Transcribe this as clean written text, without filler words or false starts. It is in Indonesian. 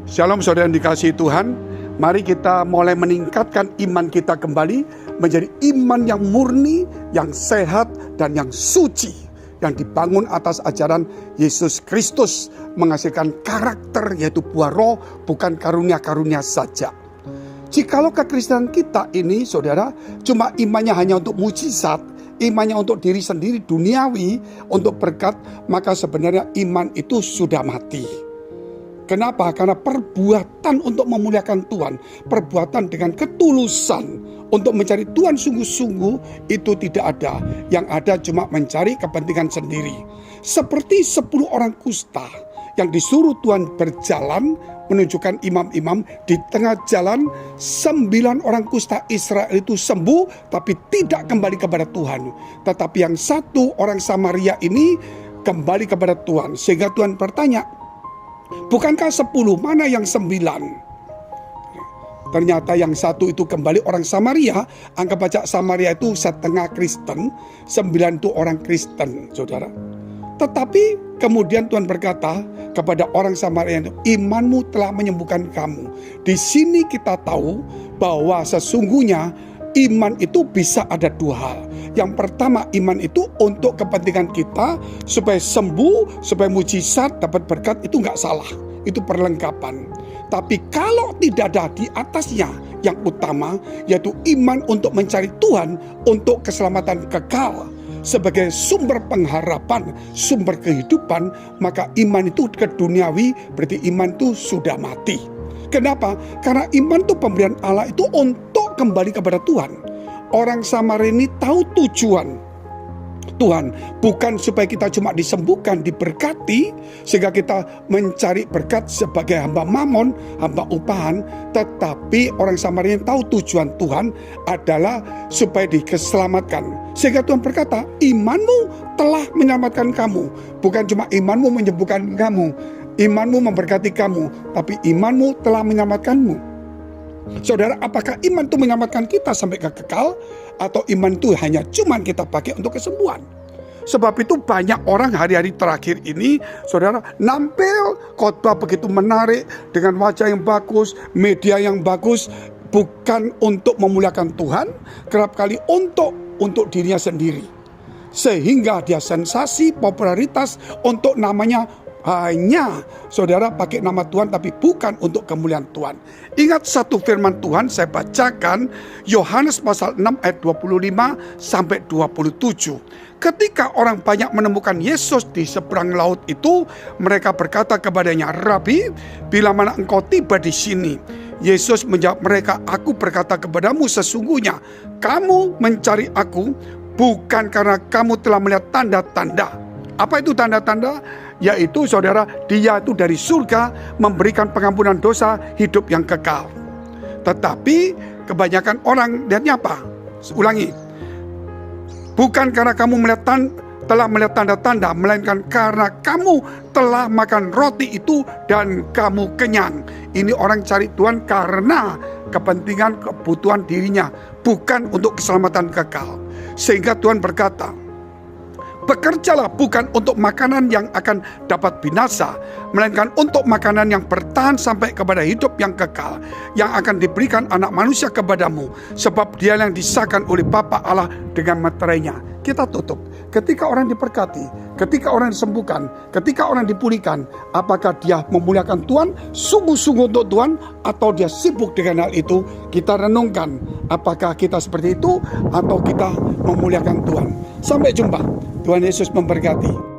Shalom saudara yang dikasihi Tuhan. Mari kita mulai meningkatkan iman kita kembali menjadi iman yang murni, yang sehat, dan yang suci, yang dibangun atas ajaran Yesus Kristus, menghasilkan karakter yaitu buah roh, bukan karunia-karunia saja. Jikalau kekristenan kita ini saudara cuma imannya hanya untuk mujizat, imannya untuk diri sendiri duniawi, untuk berkat, maka sebenarnya iman itu sudah mati. Kenapa? Karena perbuatan untuk memuliakan Tuhan, perbuatan dengan ketulusan untuk mencari Tuhan sungguh-sungguh itu tidak ada. Yang ada cuma mencari kepentingan sendiri. Seperti 10 orang kusta yang disuruh Tuhan berjalan menunjukkan imam-imam, di tengah jalan 9 orang kusta Israel itu sembuh tapi tidak kembali kepada Tuhan. Tetapi yang satu orang Samaria ini kembali kepada Tuhan. Sehingga Tuhan bertanya, bukankah 10, mana yang 9? Ternyata yang satu itu kembali orang Samaria. Anggap aja Samaria itu setengah Kristen, 9 itu orang Kristen, saudara. Tetapi kemudian Tuhan berkata kepada orang Samaria itu, imanmu telah menyembuhkan kamu. Di sini kita tahu bahwa sesungguhnya iman itu bisa ada 2 hal. Yang pertama, iman itu untuk kepentingan kita supaya sembuh, supaya mujizat, dapat berkat, itu nggak salah. Itu perlengkapan. Tapi kalau tidak ada di atasnya yang utama, yaitu iman untuk mencari Tuhan, untuk keselamatan kekal, sebagai sumber pengharapan, sumber kehidupan, maka iman itu keduniawi, berarti iman itu sudah mati. Kenapa? Karena iman itu pemberian Allah itu untuk kembali kepada Tuhan. Orang Samaria ini tahu tujuan Tuhan, bukan supaya kita cuma disembuhkan, diberkati, sehingga kita mencari berkat sebagai hamba mamon, hamba upahan. Tetapi orang Samaria tahu tujuan Tuhan adalah supaya diselamatkan. Sehingga Tuhan berkata, imanmu telah menyelamatkan kamu. Bukan cuma imanmu menyembuhkan kamu, imanmu memberkati kamu, tapi imanmu telah menyelamatkanmu. Saudara, apakah iman itu menyelamatkan kita sampai ke kekal, atau iman itu hanya cuman kita pakai untuk kesembuhan? Sebab itu banyak orang hari-hari terakhir ini, saudara, nampil khotbah begitu menarik dengan wajah yang bagus, media yang bagus, bukan untuk memuliakan Tuhan, kerap kali untuk dirinya sendiri. Sehingga dia sensasi, popularitas untuk namanya, hanya saudara pakai nama Tuhan tapi bukan untuk kemuliaan Tuhan. Ingat satu firman Tuhan, saya bacakan Yohanes pasal 6 ayat 25 sampai 27. Ketika orang banyak menemukan Yesus di seberang laut itu, mereka berkata kepadanya, Rabi, bila mana engkau tiba di sini? Yesus menjawab mereka, aku berkata kepadamu sesungguhnya kamu mencari aku bukan karena kamu telah melihat tanda-tanda. Apa itu tanda-tanda? Yaitu saudara, dia itu dari surga memberikan pengampunan dosa, hidup yang kekal. Tetapi kebanyakan orang lihatnya apa? Ulangi. Bukan karena kamu telah melihat tanda-tanda, melainkan karena kamu telah makan roti itu dan kamu kenyang. Ini orang cari Tuhan karena kepentingan, kebutuhan dirinya, bukan untuk keselamatan kekal. Sehingga Tuhan berkata, bekerjalah bukan untuk makanan yang akan dapat binasa, melainkan untuk makanan yang bertahan sampai kepada hidup yang kekal, yang akan diberikan anak manusia kepadamu, sebab dia yang disahkan oleh Bapa Allah dengan meterainya. Kita tutup. Ketika orang diberkati, ketika orang disembuhkan, ketika orang dipulihkan, apakah dia memuliakan Tuhan, sungguh-sungguh untuk Tuhan, atau dia sibuk dengan hal itu? Kita renungkan, apakah kita seperti itu, atau kita memuliakan Tuhan. Sampai jumpa. Tuhan Yesus memberkati.